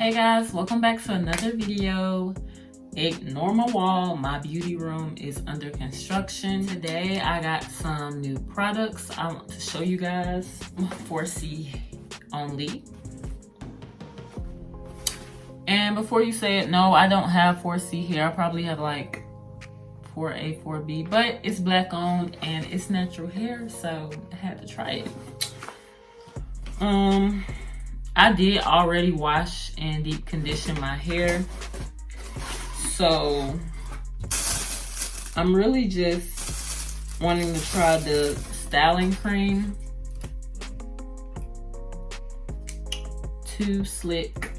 Hey guys, welcome back to another video. Ignore my wall, my beauty room is under construction. Today I got some new products I want to show you guys. 4C only. And before you say it, no, I don't have 4C here. I probably have like 4A, 4B, but it's black owned and it's natural hair, so I had to try it. I did already wash and deep condition my hair, so I'm really just wanting to try the styling cream. Too Slick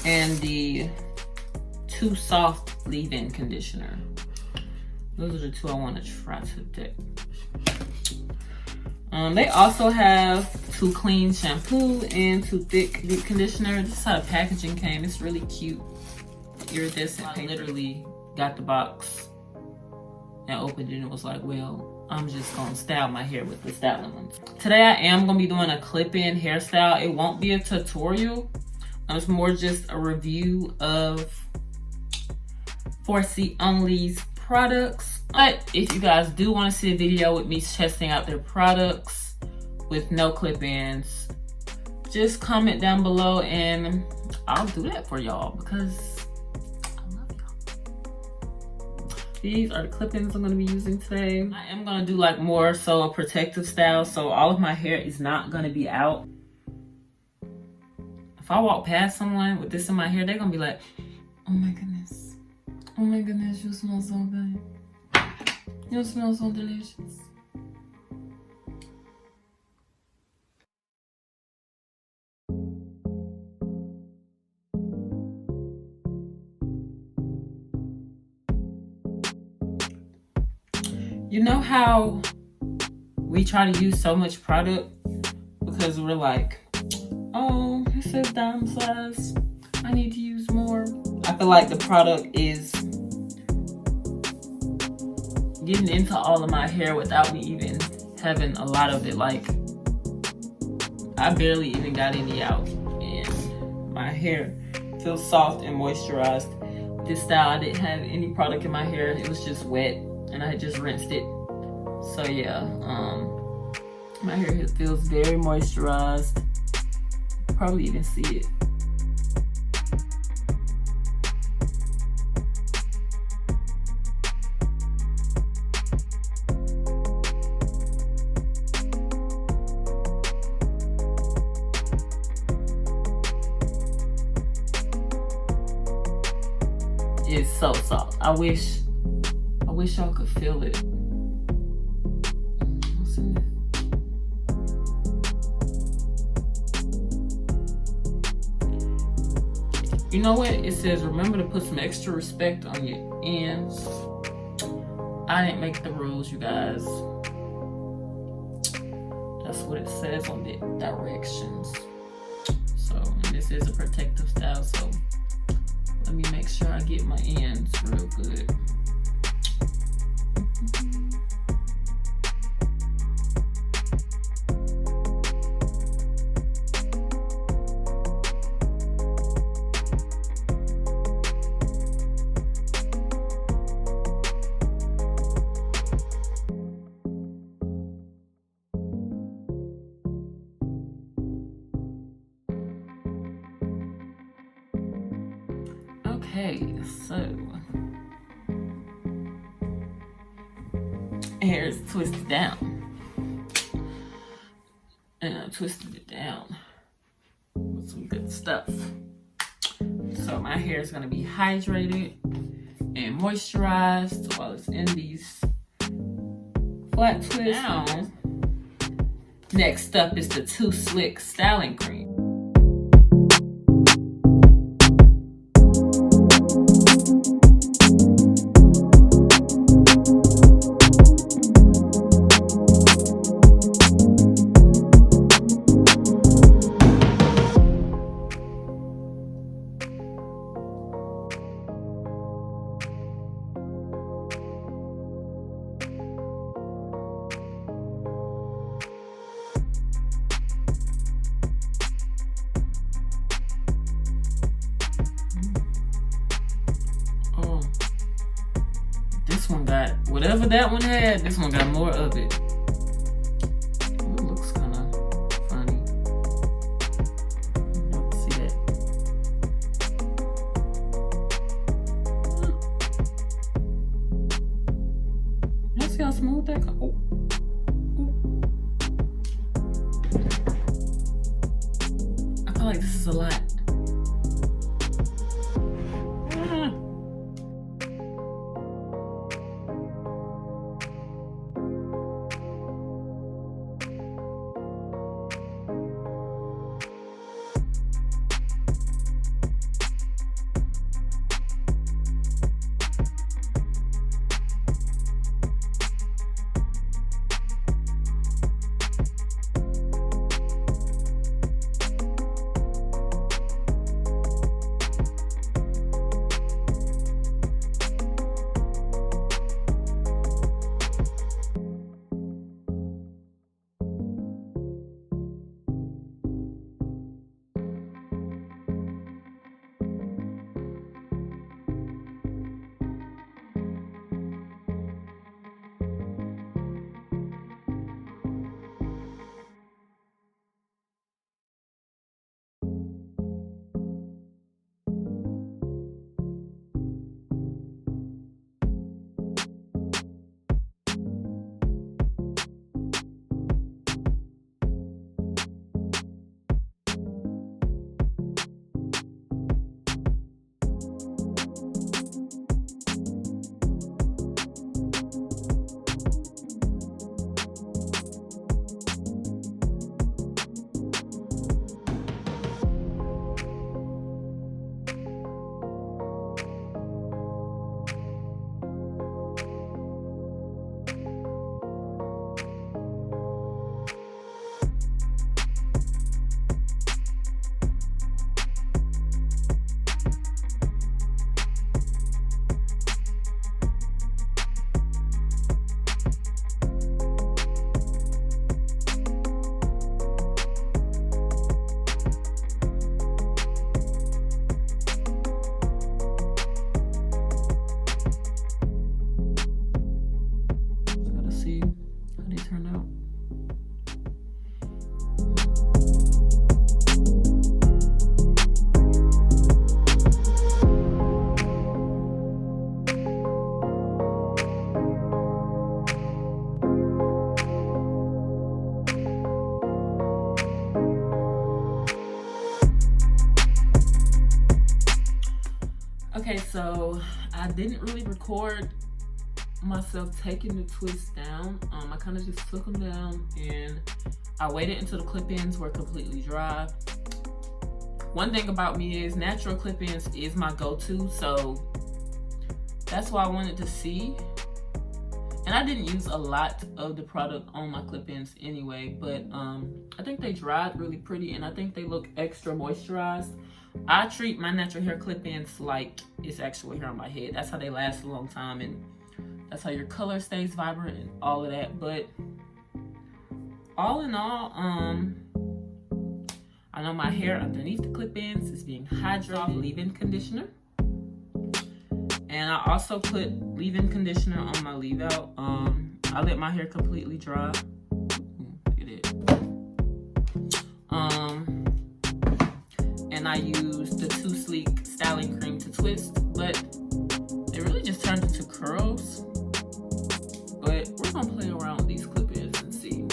and the Too Soft leave-in conditioner. Those are the two I want to try today. They also have Too Clean Shampoo and Too Thicke deep conditioner. This is how the packaging came. It's really cute. Iridescent. I literally got the box and opened it and it was like, well, I'm just gonna style my hair with the styling ones. Today I am gonna be doing a clip-in hairstyle. It won't be a tutorial. It's more just a review of 4C Only's products. But if you guys do want to see a video with me testing out their products with no clip-ins, just comment down below and I'll do that for y'all because I love y'all. These are the clip-ins I'm going to be using today. I am going to do like more so a protective style, so all of my hair is not going to be out. If I walk past someone with this in my hair, they're going to be like, oh my goodness. Oh my goodness, you smell so good. You smell so delicious. You know how we try to use so much product because we're like, oh, it says dime size. I need to use more. I feel like the product is getting into all of my hair without me even having a lot of it. Like, I barely even got any out and my hair feels soft and moisturized. This style, I didn't have any product in my hair. It was just wet and I had just rinsed it. So yeah, my hair feels very moisturized. You can probably even see it. It's so soft. I wish y'all could feel it. What's in there? You know what? It says remember to put some extra respect on your ends. I didn't make the rules, you guys. That's what it says on the directions. So, and this is a protective style, so let me make sure I get my ends real good. Okay, so hair is twisted down, and I twisted it down with some good stuff. So my hair is going to be hydrated and moisturized while it's in these flat twists. Now, next up is the Too Slick styling cream. whatever that one had, this one got more of it. It looks kind of funny. You can see that. You see how smooth that comes? Oh. I feel like this is a lot. Okay, so I didn't really record myself taking the twists down. I kind of just took them down and I waited until the clip-ins were completely dry. One thing about me is natural clip-ins is my go-to, so that's why I wanted to see. And I didn't use a lot of the product on my clip-ins anyway, but I think they dried really pretty and I think they look extra moisturized. I treat my natural hair clip-ins like it's actual hair on my head. That's how they last a long time and that's how your color stays vibrant and all of that. But all in all, I know my hair underneath the clip-ins is being hydrated leave-in conditioner. And I also put leave-in conditioner on my leave-out. I let my hair completely dry. Look at it. And I used the Too Sleek styling cream to twist, but it really just turned into curls. But we're gonna play around with these clip-ins and see.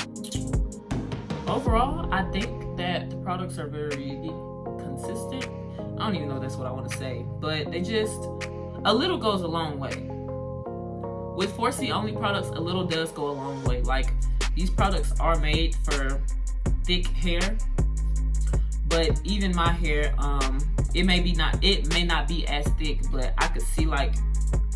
Overall, I think that the products are very consistent. I don't even know if that's what I want to say, but they just, a little goes a long way. With 4C only products, a little does go a long way. Like, these products are made for thick hair, but even my hair, it may not be as thick, but I could see, like,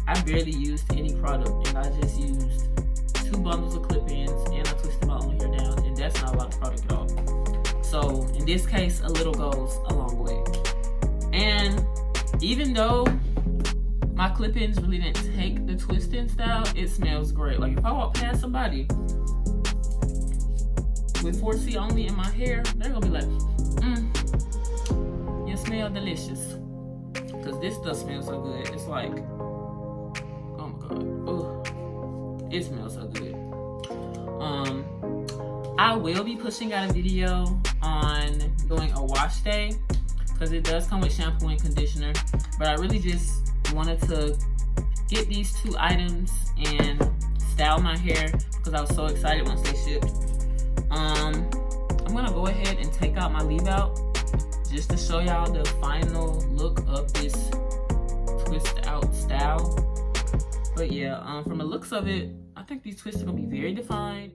I barely used any product and I just used 2 bundles of clip-ins and I twisted my own hair down, and that's not a lot of product at all. So in this case, a little goes a long way. And even though my clip-ins really didn't take the twisting style, it smells great. Like, if I walk past somebody with 4C only in my hair, they're gonna be like, you smell delicious. Cause this stuff smells so good. It's like, oh my god. Ugh. It smells so good. I will be pushing out a video on doing a wash day because it does come with shampoo and conditioner, but I really just wanted to get these 2 items and style my hair because I was so excited once they shipped. I'm gonna go ahead and take out my leave out just to show y'all the final look of this twist out style. But yeah, from the looks of it, I think these twists are gonna be very defined.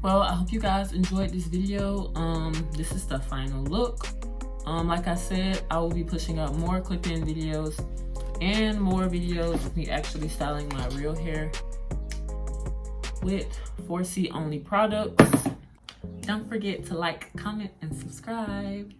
Well, I hope you guys enjoyed this video. This is the final look. Like I said, I will be pushing out more clip-in videos and more videos of me actually styling my real hair with 4C only products. Don't forget to like, comment, and subscribe.